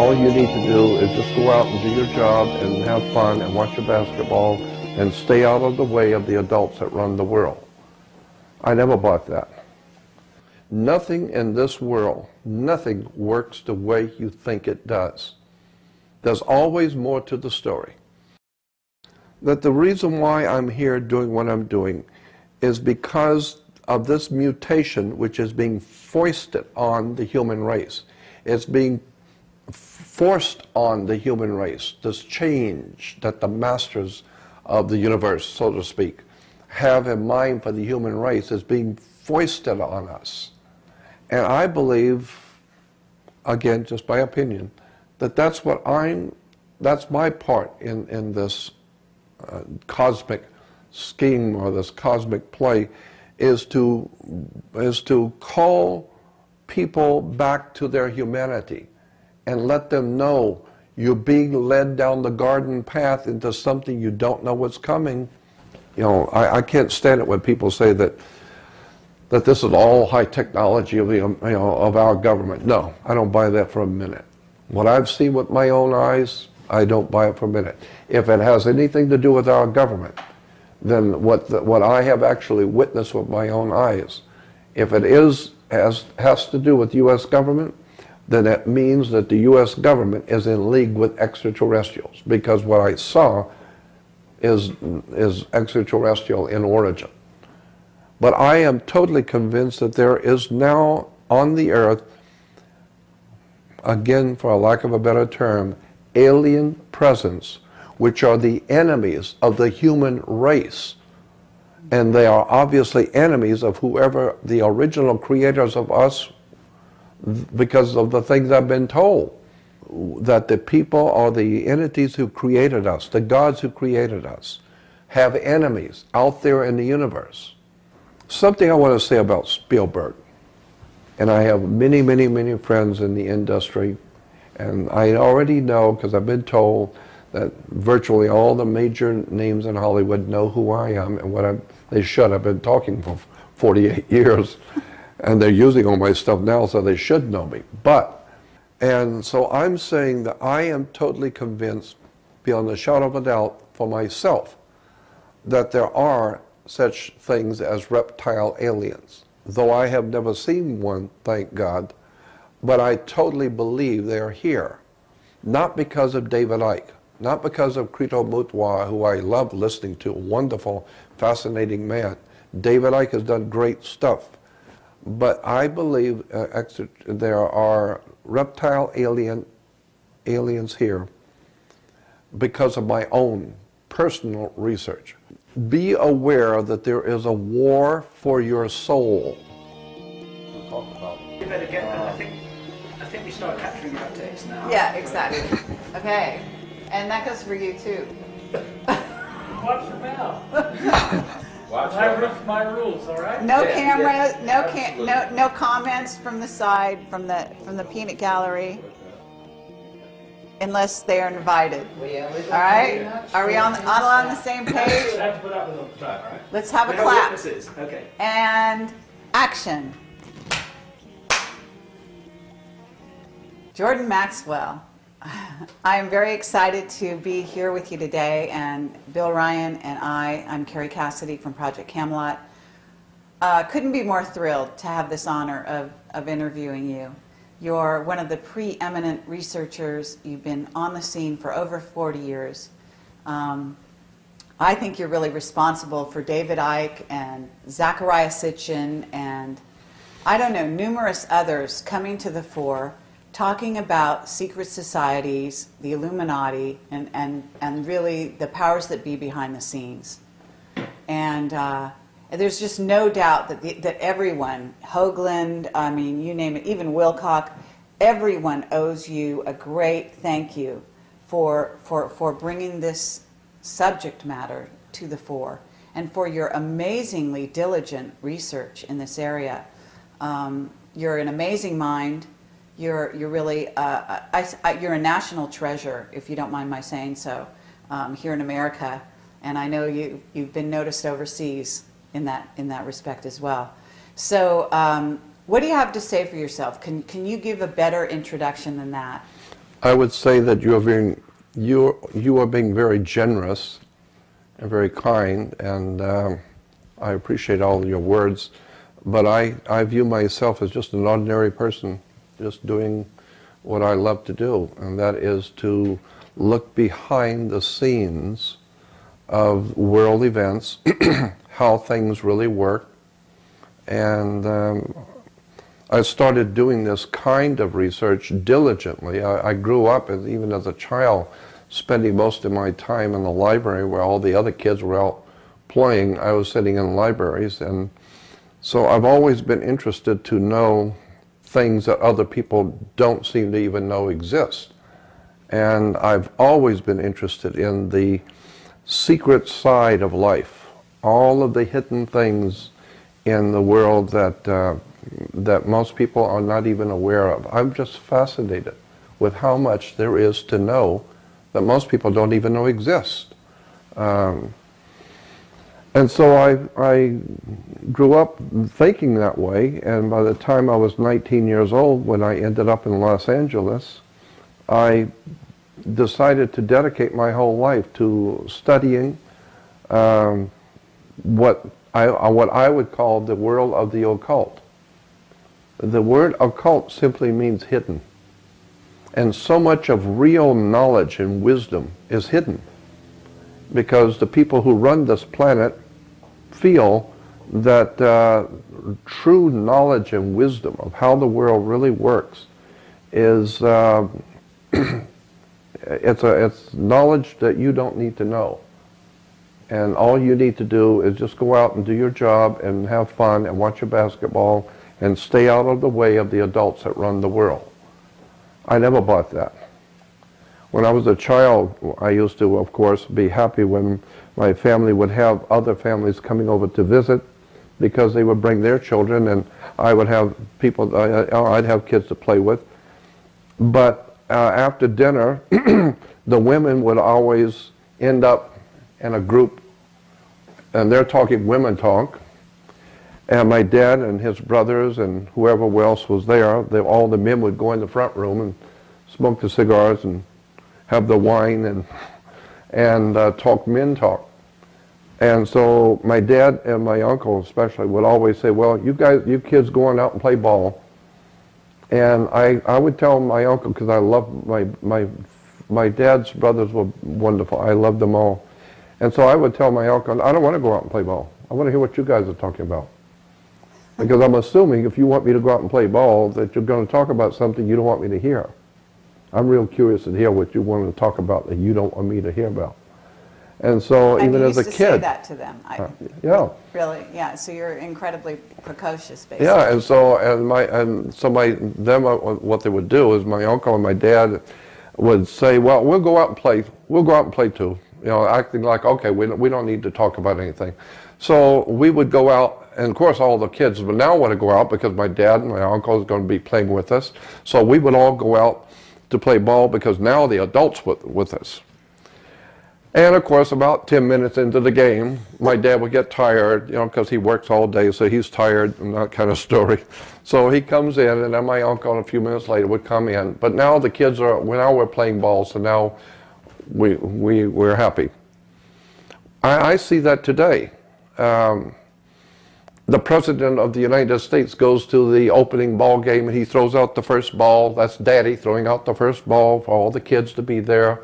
all you need to do is just go out and do your job and have fun and watch your basketball and stay out of the way of the adults that run the world. I never bought that. Nothing in this world, nothing works the way you think it does. There's always more to the story. That the reason why I'm here doing what I'm doing is because of this mutation which is being foisted on the human race. It's being forced on the human race, this change that the masters of the universe, so to speak, have in mind for the human race is being foisted on us. And I believe, again, just by opinion, that that's my part in this cosmic scheme or this cosmic play, is to call people back to their humanity and let them know you're being led down the garden path into something you don't know what's coming. You know, I can't stand it when people say that this is all high technology of of our government. No, I don't buy that for a minute. What I've seen with my own eyes, I don't buy it for a minute. If it has anything to do with our government, then what I have actually witnessed with my own eyes, if it has to do with U.S. government, then it means that the U.S. government is in league with extraterrestrials, because what I saw is extraterrestrial in origin. But I am totally convinced that there is now on the earth, again, for a lack of a better term, alien presence, which are the enemies of the human race. And they are obviously enemies of whoever the original creators of us, because of the things I've been told, that the people or the entities who created us, the gods who created us, have enemies out there in the universe. Something I want to say about Spielberg, and I have many, many, many friends in the industry, and I already know, because I've been told, that virtually all the major names in Hollywood know who I am and they should. I've been talking for 48 years, and they're using all my stuff now, so they should know me. And so I'm saying that I am totally convinced, beyond a shadow of a doubt, for myself, that there are such things as reptile aliens. Though I have never seen one, thank God, but I totally believe they are here. Not because of David Icke, not because of Krito Mutwa, who I love listening to, a wonderful, fascinating man. David Icke has done great stuff. But I believe there are reptile aliens here because of my own personal research. Be aware that there is a war for your soul. Talk about. You better get that. I think we start capturing your updates now. Yeah, exactly. Okay, and that goes for you too. Watch your mouth. My rules, all right? No cameras, no comments from the side, from the peanut gallery, unless they are invited. All right? Are we all on the same page? Let's have a clap. Okay. And action. Jordan Maxwell. I am very excited to be here with you today, and Bill Ryan and I'm Carrie Cassidy from Project Camelot. Couldn't be more thrilled to have this honor of interviewing you. You're one of the preeminent researchers. You've been on the scene for over 40 years. I think you're really responsible for David Icke and Zecharia Sitchin and, I don't know, numerous others coming to the fore, talking about secret societies, the Illuminati, and really the powers that be behind the scenes. And there's just no doubt that everyone, Hoagland, I mean, you name it, even Wilcock, everyone owes you a great thank you for bringing this subject matter to the fore and for your amazingly diligent research in this area. You're an amazing mind. You're really you're a national treasure, if you don't mind my saying so, here in America, and I know you've been noticed overseas in that respect as well. So, what do you have to say for yourself? Can you give a better introduction than that? I would say that you are being very generous and very kind, and I appreciate all your words, but I view myself as just an ordinary person, just doing what I love to do, and that is to look behind the scenes of world events, how things really work, and I started doing this kind of research diligently. I grew up, even as a child, spending most of my time in the library where all the other kids were out playing. I was sitting in libraries, and so I've always been interested to know things that other people don't seem to even know exist. And I've always been interested in the secret side of life, all of the hidden things in the world that most people are not even aware of. I'm just fascinated with how much there is to know that most people don't even know exist. And so I grew up thinking that way, and by the time I was 19 years old, when I ended up in Los Angeles, I decided to dedicate my whole life to studying what I would call the world of the occult. The word occult simply means hidden. And so much of real knowledge and wisdom is hidden because the people who run this planet feel that true knowledge and wisdom of how the world really works is it's knowledge that you don't need to know. And all you need to do is just go out and do your job and have fun and watch your basketball and stay out of the way of the adults that run the world. I never bought that. When I was a child, I used to, of course, be happy when my family would have other families coming over to visit because they would bring their children and I would have people, I'd have kids to play with. But after dinner, the women would always end up in a group and they're talking women talk. And my dad and his brothers and whoever else was there, all the men would go in the front room and smoke the cigars and have the wine and talk men talk. And so my dad and my uncle especially would always say, well, you kids going out and play ball. And I would tell my uncle, because I loved my dad's brothers were wonderful. I loved them all. And so I would tell my uncle, I don't want to go out and play ball. I want to hear what you guys are talking about. Because I'm assuming if you want me to go out and play ball, that you're going to talk about something you don't want me to hear. I'm real curious to hear what you want to talk about that you don't want me to hear about. And so even as a kid... You used to say that to them. Yeah. Really, yeah. So you're incredibly precocious, basically. Yeah, and so what they would do is my uncle and my dad would say, well, we'll go out and play. We'll go out and play too. You know, acting like, okay, we don't need to talk about anything. So we would go out, and of course all the kids would now want to go out because my dad and my uncle is going to be playing with us. So we would all go out to play ball because now the adults were with us. And of course, about 10 minutes into the game, my dad would get tired, you know, because he works all day, so he's tired and that kind of story. So he comes in, and then my uncle a few minutes later would come in. But now the kids we're playing ball, so now we're happy. I see that today. The President of the United States goes to the opening ball game and he throws out the first ball. That's Daddy throwing out the first ball for all the kids to be there.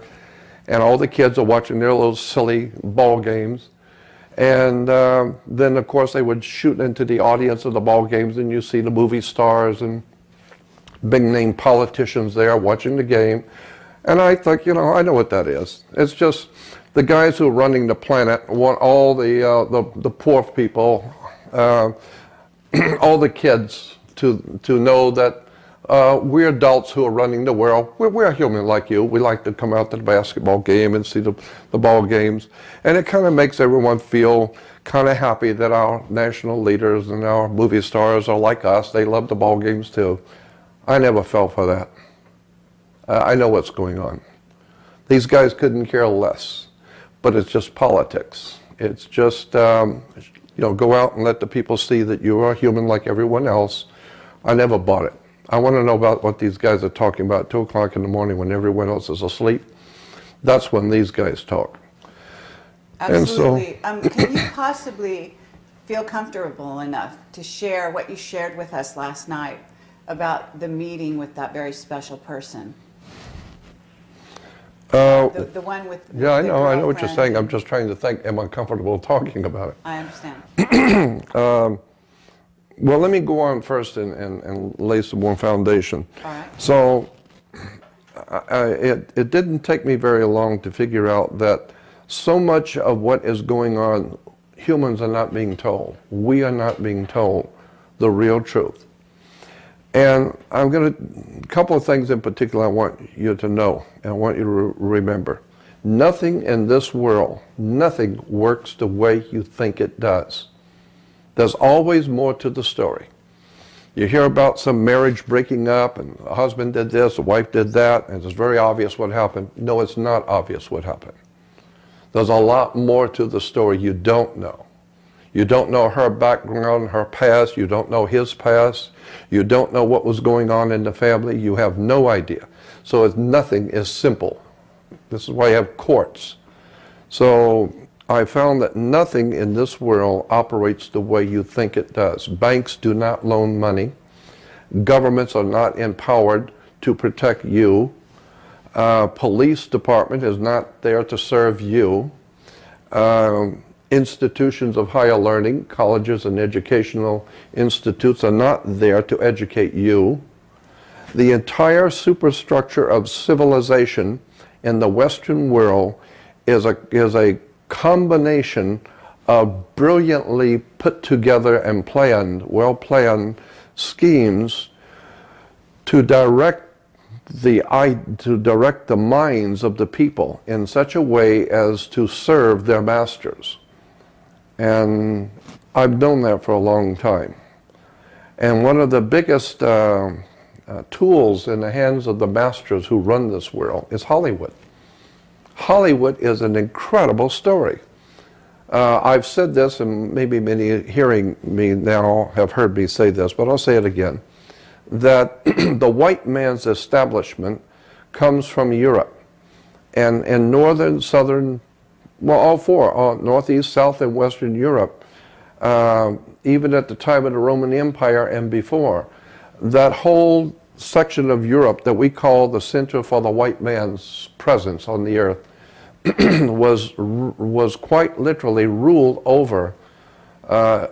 And all the kids are watching their little silly ball games. And then, of course, they would shoot into the audience of the ball games, and you see the movie stars and big-name politicians there watching the game. And I think, you know, I know what that is. It's just the guys who are running the planet want all the poor people, all the kids to know that we're adults who are running the world. We're human like you. We like to come out to the basketball game and see the ball games. And it kind of makes everyone feel kind of happy that our national leaders and our movie stars are like us. They love the ball games too. I never fell for that. I know what's going on. These guys couldn't care less. But it's just politics. It's just, you know, go out and let the people see that you are human like everyone else. I never bought it. I want to know about what these guys are talking about at 2 o'clock in the morning when everyone else is asleep. That's when these guys talk. Absolutely. Can you possibly feel comfortable enough to share what you shared with us last night about the meeting with that very special person? The one with yeah, I the know what you're girlfriend saying. I'm just trying to think, am I comfortable talking about it? I understand. Well, let me go on first and lay some more foundation. All right. So it didn't take me very long to figure out that so much of what is going on, humans are not being told. We are not being told the real truth. And I'm going to, a couple of things in particular I want you to know, and I want you to remember. Nothing in this world, nothing works the way you think it does. There's always more to the story. You hear about some marriage breaking up, and the husband did this, the wife did that, and it's very obvious what happened. No, it's not obvious what happened. There's a lot more to the story you don't know. You don't know her background, her past. You don't know his past. You don't know what was going on in the family. You have no idea. So nothing is simple. This is why you have courts. So I found that nothing in this world operates the way you think it does. Banks do not loan money. Governments are not empowered to protect you. Police department is not there to serve you. Institutions of higher learning, colleges and educational institutes are not there to educate you. The entire superstructure of civilization in the Western world is a combination of brilliantly put together and planned, well-planned schemes to direct the minds of the people in such a way as to serve their masters. And I've known that for a long time. And one of the biggest tools in the hands of the masters who run this world is Hollywood. Hollywood is an incredible story. I've said this, and maybe many hearing me now have heard me say this, but I'll say it again, that the white man's establishment comes from Europe. And in northern, southern, well, all four, northeast, south, and western Europe, even at the time of the Roman Empire and before, that whole section of Europe that we call the center for the white man's presence on the earth was quite literally ruled over,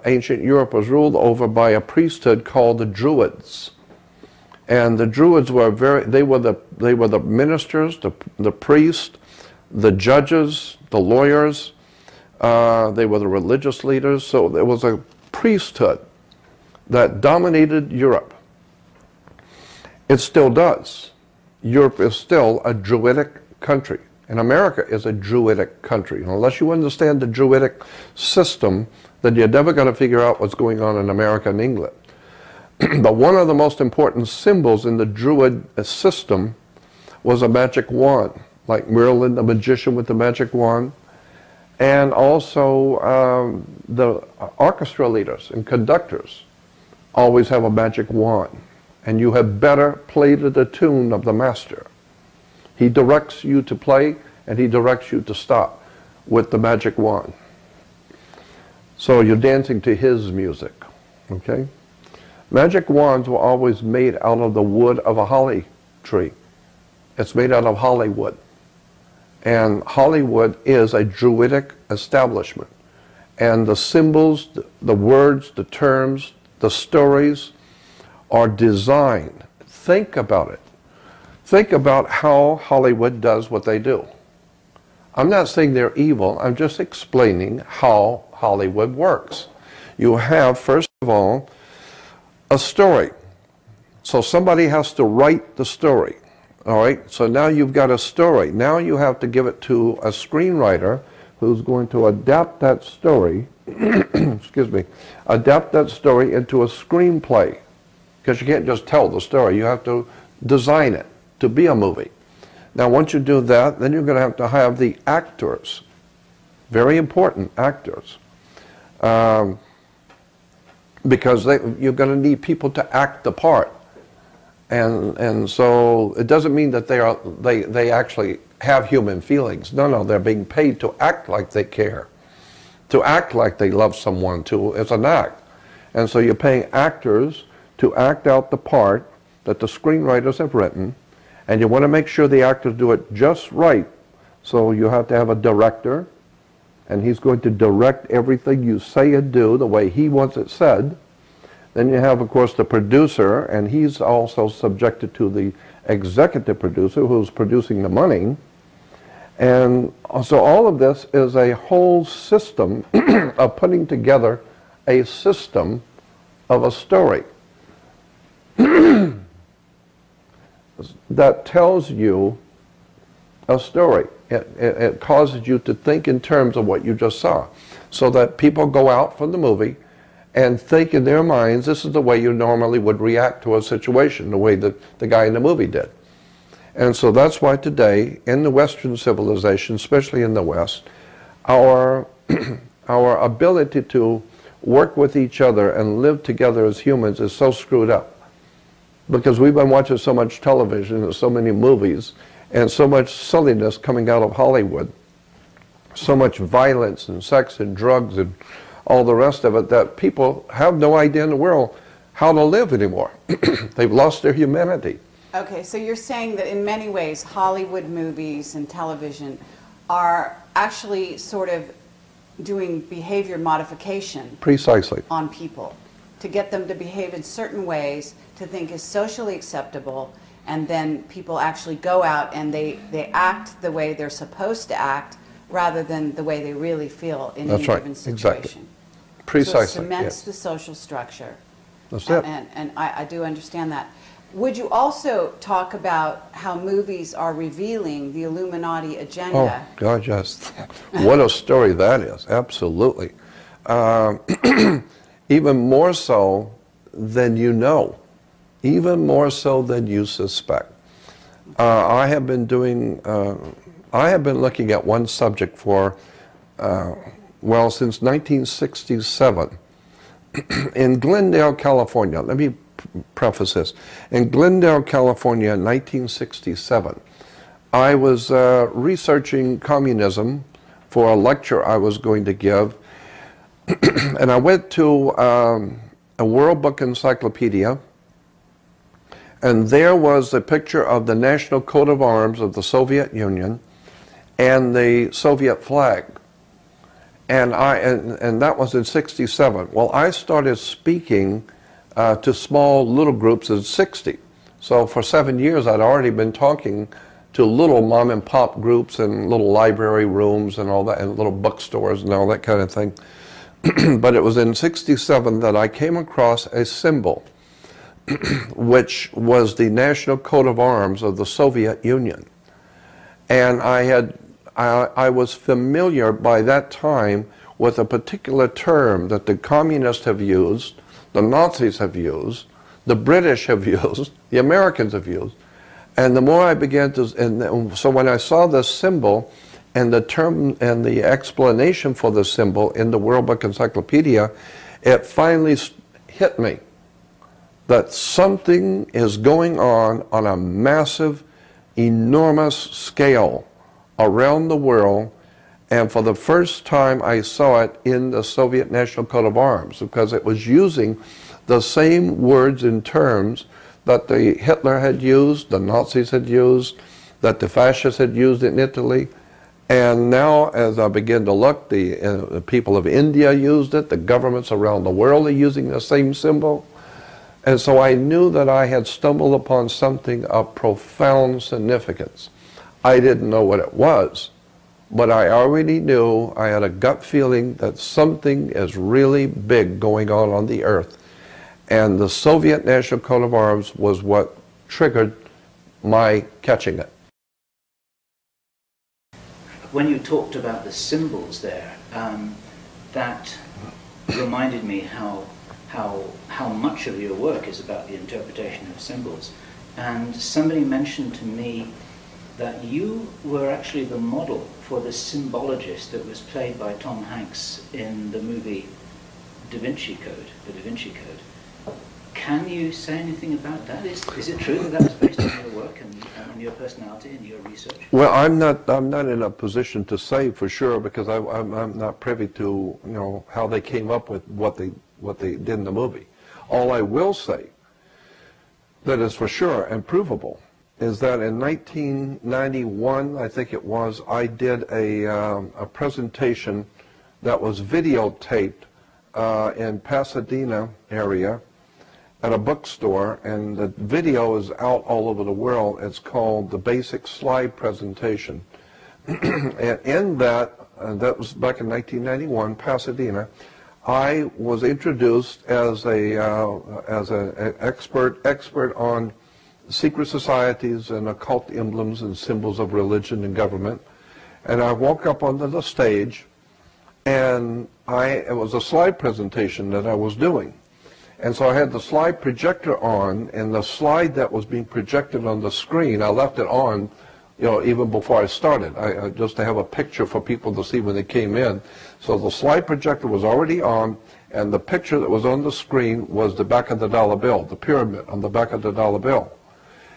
ancient Europe was ruled over by a priesthood called the Druids. And the Druids were they were the ministers, the priests, the judges, the lawyers, they were the religious leaders. So there was a priesthood that dominated Europe. It still does. Europe is still a Druidic country, and America is a Druidic country. And unless you understand the Druidic system, then you're never going to figure out what's going on in America and England. But one of the most important symbols in the Druid system was a magic wand, like Merlin the magician with the magic wand, and also the orchestra leaders and conductors always have a magic wand. And you had better play to the tune of the master. He directs you to play, and he directs you to stop with the magic wand. So you're dancing to his music, okay? Magic wands were always made out of the wood of a holly tree. It's made out of Hollywood. And Hollywood is a Druidic establishment. And the symbols, the words, the terms, the stories are designed. Think about it. Think about how Hollywood does what they do. I'm not saying they're evil, I'm just explaining how Hollywood works. You have, first of all, a story. So somebody has to write the story. All right, so now you've got a story. Now you have to give it to a screenwriter who's going to adapt that story, excuse me, adapt that story into a screenplay. Because you can't just tell the story, you have to design it to be a movie. Now once you do that, then you're going to have the actors, very important actors, because you're going to need people to act the part. And so it doesn't mean that they actually have human feelings. No, no, they're being paid to act like they care, to act like they love someone. It's an act. And so you're paying actors to act out the part that the screenwriters have written, and you want to make sure the actors do it just right. So you have to have a director, and he's going to direct everything you say and do the way he wants it said. Then you have, of course, the producer, and he's also subjected to the executive producer who's producing the money. And so all of this is a whole system of putting together a system of a story that tells you a story. It causes you to think in terms of what you just saw, so that people go out from the movie and think in their minds, this is the way you normally would react to a situation, the way that the guy in the movie did. And so that's why today, in the Western civilization, especially in the West, our ability to work with each other and live together as humans is so screwed up. Because we've been watching so much television and so many movies and so much silliness coming out of Hollywood, so much violence and sex and drugs and all the rest of it, that people have no idea in the world how to live anymore. They've lost their humanity. Okay, so you're saying that in many ways Hollywood movies and television are actually sort of doing behavior modification Precisely. on people to get them to behave in certain ways to think is socially acceptable, and then people actually go out and they act the way they're supposed to act rather than the way they really feel in any given situation. Exactly. Precisely. So it cements yes. the social structure. That's it. And I do understand that. Would you also talk about how movies are revealing the Illuminati agenda? Oh, God, yes. What a story that is. Absolutely. Even more so than you know. Even more so than you suspect. I have been looking at one subject for, well, since 1967. In Glendale, California, let me preface this. In Glendale, California, in 1967, I was researching communism for a lecture I was going to give, and I went to a World Book Encyclopedia, and there was a picture of the national coat of arms of the Soviet Union and the Soviet flag. And that was in 67. Well, I started speaking to small little groups in 60. So for 7 years, I'd already been talking to little mom and pop groups and little library rooms and all that, and little bookstores and all that kind of thing. But it was in 67 that I came across a symbol, which was the national coat of arms of the Soviet Union. And I was familiar by that time with a particular term that the communists have used, the Nazis have used, the British have used, the Americans have used. And the more I began to, and so when I saw this symbol and the term and the explanation for the symbol in the World Book Encyclopedia, it finally hit me that something is going on a massive, enormous scale around the world. And for the first time I saw it in the Soviet National Coat of Arms, because it was using the same words and terms that the Hitler had used, the Nazis had used, that the fascists had used in Italy. And now as I begin to look, the people of India used it, the governments around the world are using the same symbol. And so I knew that I had stumbled upon something of profound significance. I didn't know what it was, but I already knew, I had a gut feeling that something is really big going on the earth. And the Soviet National Coat of Arms was what triggered my catching it. When you talked about the symbols there, that reminded me how much of your work is about the interpretation of symbols. And somebody mentioned to me that you were actually the model for the symbologist that was played by Tom Hanks in the movie Da Vinci Code, the Da Vinci Code. Can you say anything about that? Is it true that that was based on your work and on your personality and your research? Well, I'm not in a position to say for sure, because I'm not privy to how they came up with what they did in the movie. All I will say that is for sure and provable is that in 1991, I think it was, I did a presentation that was videotaped in Pasadena area at a bookstore, and the video is out all over the world. It's called The Basic Slide Presentation. And in that, that was back in 1991, Pasadena, I was introduced as an expert on secret societies and occult emblems and symbols of religion and government. And I walked up onto the stage, and it was a slide presentation that I was doing. And so I had the slide projector on, and the slide that was being projected on the screen, I left it on, even before I started, just to have a picture for people to see when they came in. So the slide projector was already on, and the picture that was on the screen was the back of the dollar bill, the pyramid on the back of the dollar bill.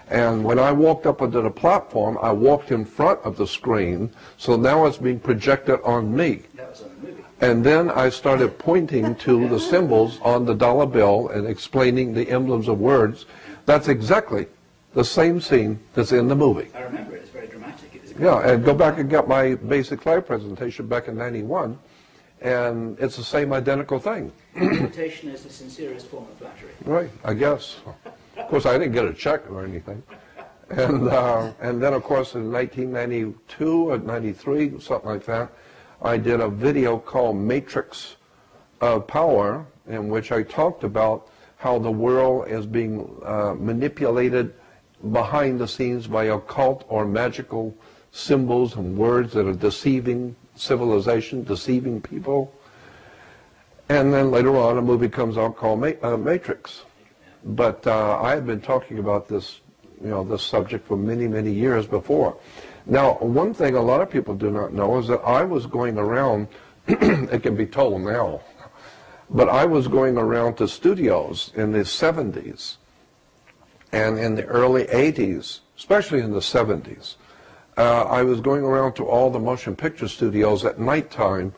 And when I walked up onto the platform, I walked in front of the screen, so now it's being projected on me. That was on the movie. And then I started pointing to the symbols on the dollar bill and explaining the emblems of words. That's exactly the same scene that's in the movie. I remember it. It's very dramatic. It was Yeah, and go back and get my basic slide presentation back in '91, and it's the same identical thing. Imitation is the sincerest form of flattery. Right, I guess. Of course, I didn't get a check or anything. And then, of course, in 1992 or 93, something like that, I did a video called Matrix of Power, in which I talked about how the world is being manipulated behind the scenes by occult or magical symbols and words that are deceiving civilization, deceiving people. And then later on, a movie comes out called Matrix. But I had been talking about this, this subject for many, many years before. Now, one thing a lot of people do not know is that I was going around, it can be told now, but I was going around to studios in the 70s and in the early 80s, especially in the 70s. I was going around to all the motion picture studios at nighttime,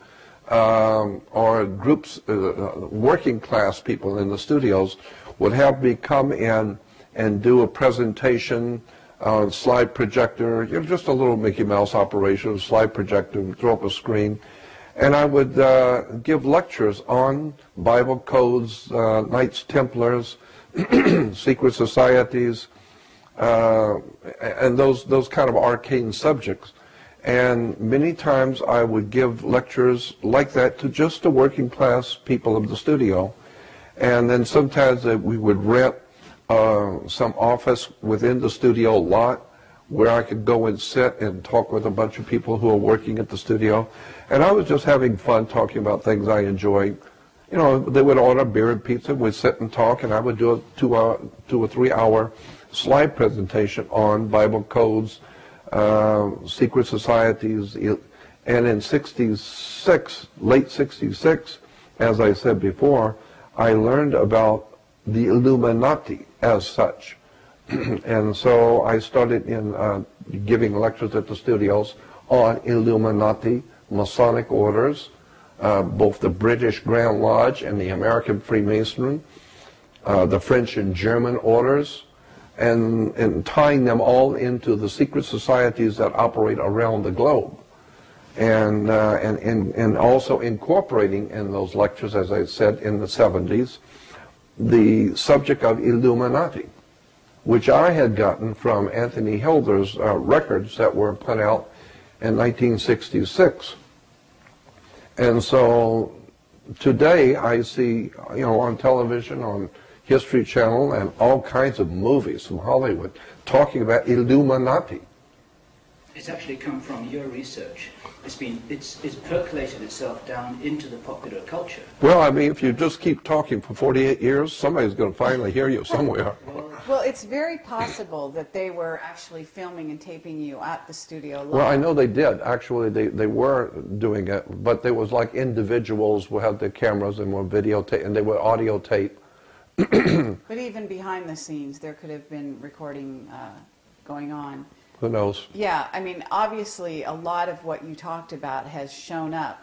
or groups, working class people in the studios would have me come in and do a presentation on slide projector, just a little Mickey Mouse operation, slide projector, throw up a screen. And I would give lectures on Bible codes, Knights Templars, secret societies, and those kind of arcane subjects. And many times I would give lectures like that to just the working class people of the studio. And then sometimes we would rent some office within the studio lot where I could go and sit and talk with a bunch of people who are working at the studio. And I was just having fun talking about things I enjoyed. They would order beer and pizza, we'd sit and talk, and I would do a 2 or 3 hour slide presentation on Bible codes, secret societies. And in '66, late '66, as I said before, I learned about the Illuminati as such. And so I started in giving lectures at the studios on Illuminati, Masonic orders, both the British Grand Lodge and the American Freemasonry, the French and German orders, and tying them all into the secret societies that operate around the globe. And also incorporating in those lectures, as I said, in the 70s, the subject of Illuminati, which I had gotten from Anthony Hilder's records that were put out in 1966. And so today I see, on television, on History Channel, and all kinds of movies from Hollywood talking about Illuminati. It's actually come from your research. It's percolated itself down into the popular culture. Well, I mean, if you just keep talking for 48 years, somebody's going to finally hear you somewhere. Well, it's very possible that they were actually filming and taping you at the studio live. Well, I know they did. Actually, they were doing it, but there was like individuals who had their cameras and were videotape, and they would audio tape But even behind the scenes, there could have been recording going on. Who knows? Yeah, I mean, obviously, a lot of what you talked about has shown up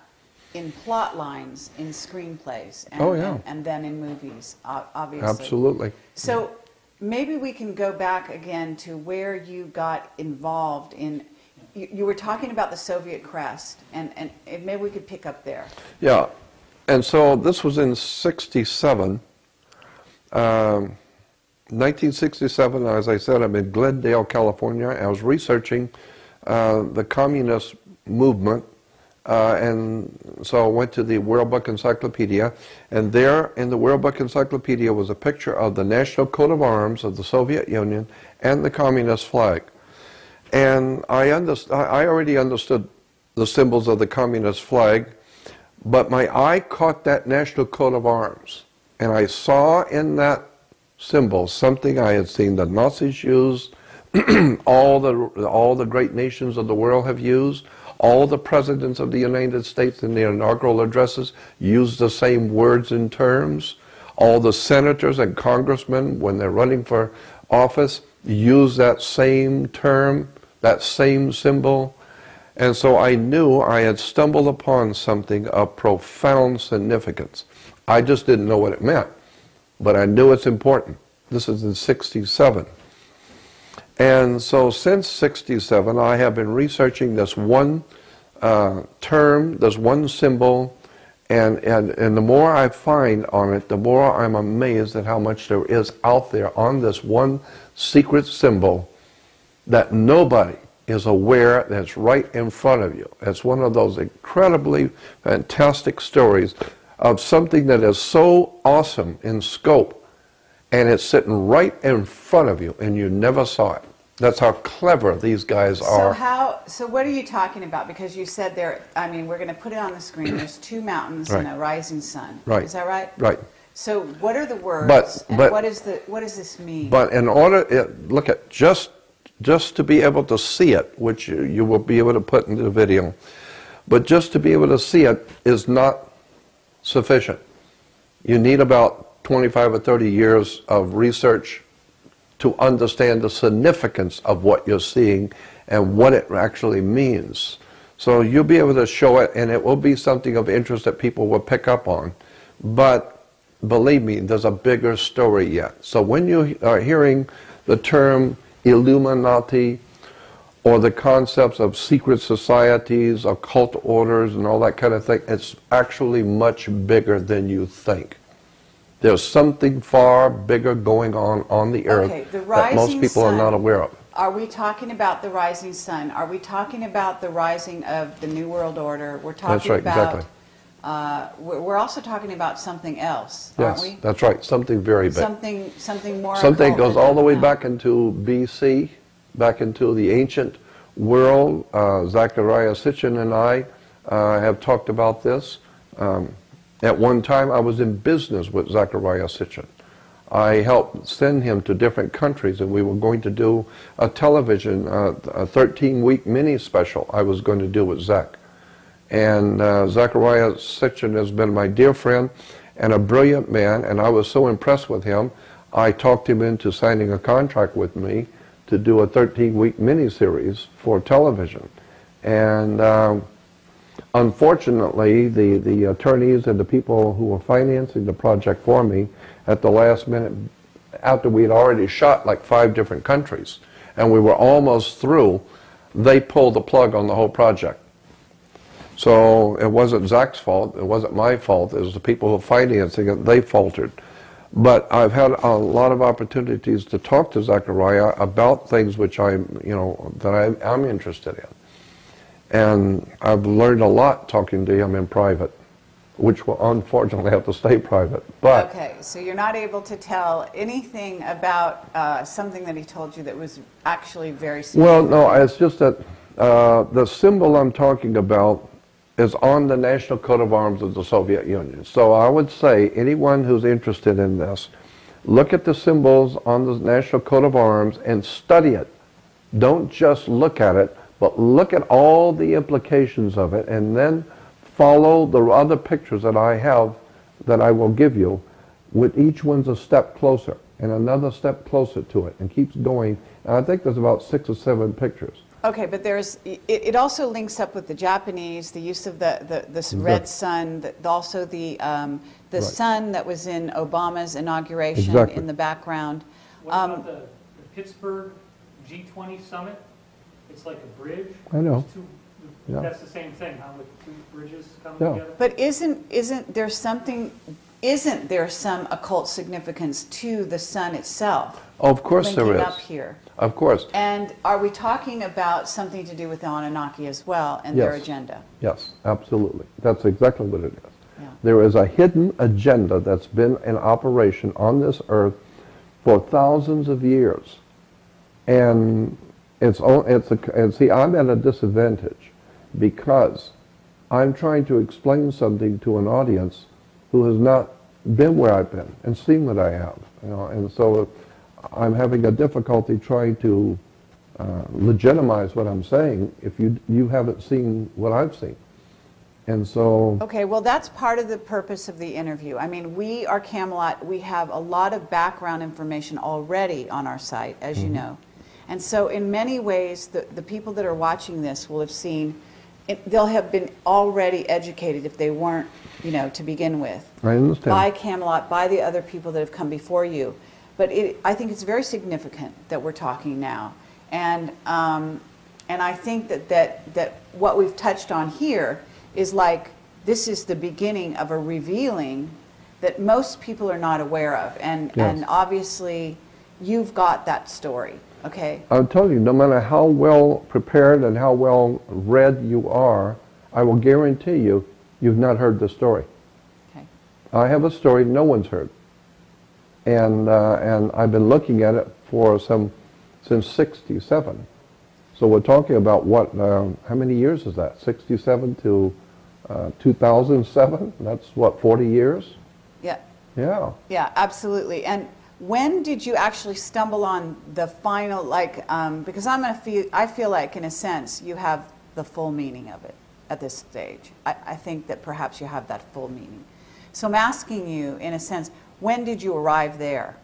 in plot lines, in screenplays, and, Oh, yeah. and then in movies, obviously. Absolutely. So maybe we can go back again to where you got involved in. You were talking about the Soviet crest, and maybe we could pick up there. Yeah, and so this was in '67. 1967, as I said, I'm in Glendale, California. I was researching the communist movement, and so I went to the World Book Encyclopedia, and there in the World Book Encyclopedia was a picture of the national coat of arms of the Soviet Union and the communist flag. And I already understood the symbols of the communist flag, but my eye caught that national coat of arms, and I saw in that symbol something I had seen the Nazis use, all the great nations of the world have used, all the presidents of the United States in their inaugural addresses used the same words and terms, all the senators and congressmen when they're running for office use that same term, that same symbol. And so I knew I had stumbled upon something of profound significance. I just didn't know what it meant, but I knew it's important. This is in '67. And so since '67, I have been researching this one term, this one symbol, and the more I find on it, the more I'm amazed at how much there is out there on this one secret symbol that nobody is aware that's right in front of you. It's one of those incredibly fantastic stories of something that is so awesome in scope, and it's sitting right in front of you, and you never saw it. That's how clever these guys are. So what are you talking about? Because you said there, I mean, we're going to put it on the screen. There's two mountains and a rising sun. Right. Is that right? Right. So what are the words? But what does this mean? But in order, look at just to be able to see it, which you will be able to put into the video, but just to be able to see it is not sufficient. You need about 25 or 30 years of research to understand the significance of what you're seeing and what it actually means. So you'll be able to show it, and it will be something of interest that people will pick up on. But believe me, there's a bigger story yet. So when you are hearing the term Illuminati or the concepts of secret societies, occult orders, and all that kind of thing, it's actually much bigger than you think. There's something far bigger going on the earth that most people are not aware of. Are we talking about the rising sun? Are we talking about the rising of the New World Order? We're talking That's right, about, exactly. We're also talking about something else, aren't we? Yes, that's right, something very big. Something more Something occult goes all the way now. back into BC, back into the ancient world. Zachariah Sitchin and I have talked about this. At one time, I was in business with Zachariah Sitchin. I helped send him to different countries, and we were going to do a television, a 13-week mini special I was going to do with Zach. And Zachariah Sitchin has been my dear friend and a brilliant man, and I was so impressed with him, I talked him into signing a contract with me to do a 13-week mini-series for television. And unfortunately, the attorneys and the people who were financing the project for me at the last minute, after we had already shot like 5 different countries, and we were almost through, they pulled the plug on the whole project. So it wasn't Zach's fault, it wasn't my fault, it was the people who were financing it, they faltered. But I've had a lot of opportunities to talk to Zachariah about things which I'm interested in. And I've learned a lot talking to him in private, which will unfortunately have to stay private. But okay, so you're not able to tell anything about something that he told you that was actually very serious? Well, no, it's just that the symbol I'm talking about is on the national coat of arms of the Soviet Union. So I would say anyone who's interested in this, look at the symbols on the national coat of arms and study it. Don't just look at it, but look at all the implications of it, and then follow the other pictures that I have, that I will give you, with each one's a step closer and another step closer to it and keeps going. And I think there's about 6 or 7 pictures. Okay, but it also links up with the Japanese, the use of this red sun, also the Right. sun that was in Obama's inauguration Exactly. in the background. What about the Pittsburgh G20 summit? It's like a bridge. I know. There's two- Yeah. That's the same thing, huh, with two bridges coming Yeah. together? But isn't there some occult significance to the sun itself? Of course there linking is. up here? Of course. And are we talking about something to do with the Anunnaki as well and their Yes. agenda? Yes, absolutely. That's exactly what it is. Yeah. There is a hidden agenda that's been in operation on this earth for thousands of years. And see, I'm at a disadvantage because I'm trying to explain something to an audience who has not been where I've been and seen what I have. And so I'm having a difficulty trying to legitimize what I'm saying if you haven't seen what I've seen. And so... Okay, well, that's part of the purpose of the interview. I mean, we are Camelot. We have a lot of background information already on our site, as you know. And so in many ways, the people that are watching this will have seen, they'll have been already educated if they weren't, to begin with. I understand. By Camelot, by the other people that have come before you. But I think it's very significant that we're talking now. And I think that what we've touched on here is like, this is the beginning of a revealing that most people are not aware of. And obviously, you've got that story, okay? I'll tell you, no matter how well prepared and how well read you are, I will guarantee you've not heard the story. Okay. I have a story no one's heard. And I've been looking at it since '67. So we're talking about what, how many years is that? 67 to 2007? That's what, 40 years? Yeah. Yeah. Yeah, absolutely. And when did you actually stumble on the final, because I feel like, in a sense, you have the full meaning of it at this stage. I think that perhaps you have that full meaning. So I'm asking you, in a sense, when did you arrive there?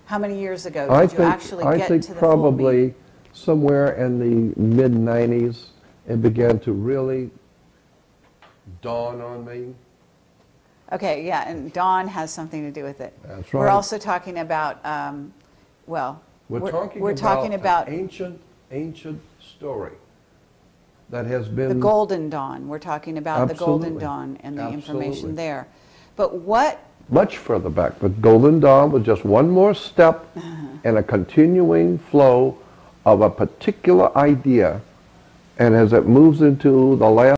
How many years ago did you actually get to the full meaning? Probably somewhere in the mid-90s, it began to really dawn on me. Okay, yeah, and dawn has something to do with it. That's We're right. also talking about, We're talking about an ancient story that has been... the Golden Dawn. We're talking about the Golden Absolutely. Dawn and the Absolutely. information there. But what... Much further back, but Golden Dawn was just one more step in a continuing flow of a particular idea, and as it moves into the last